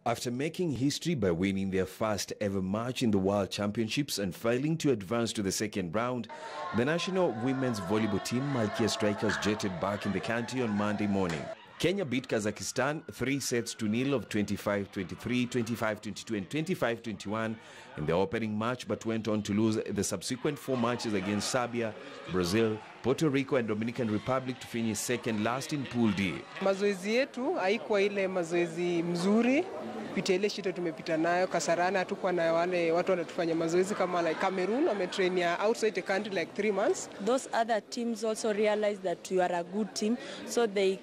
After making history by winning their first ever match in the World Championships and failing to advance to the second round, the national women's volleyball team Malkia Strikers jetted back in the country on Monday morning. Kenya beat Kazakhstan 3-0 of 25-23, 25-22 and 25-21 in the opening match, but went on to lose the subsequent 4 matches against Serbia, Brazil, Puerto Rico and Dominican Republic to finish second last in Pool D. Mazoezi yetu haikuwa ile mazoezi mzuri. Kupitia ile shida tumepita nayo Kasarani, hatukuwa na wale watu wanatufanya mazoezi kama like Cameroon wametrain outside the country like 3 months. Those other teams also realize that you are a good team, so they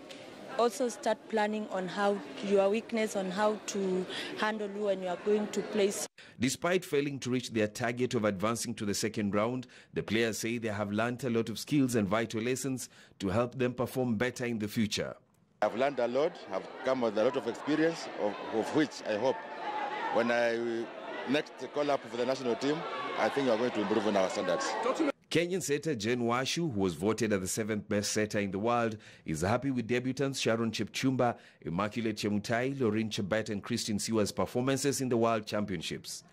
also start planning on how your weakness, on how to handle you when you are going to place. Despite failing to reach their target of advancing to the second round, the players say they have learned a lot of skills and vital lessons to help them perform better in the future. I've learned a lot, I've come with a lot of experience, of which I hope when I next call up for the national team, I think we are going to improve on our standards. Kenyan setter Jen Washu, who was voted as the 7th best setter in the world, is happy with debutants Sharon Chepchumba, Immaculate Chemutai, Lauren Chebet and Christine Siwa's performances in the World Championships.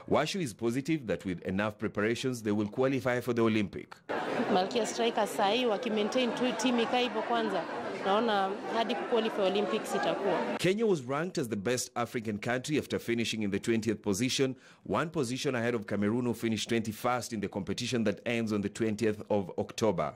Washu is positive that with enough preparations, they will qualify for the Olympic. Malkia Strikers sahi waki-maintain tu team ikaipo kwanza. Naona hadi qualify Olympics itakuwa. Kenya was ranked as the best African country after finishing in the 20th position, 1 position ahead of Cameroon, who finished 21st in the competition that ends on the 20th of October.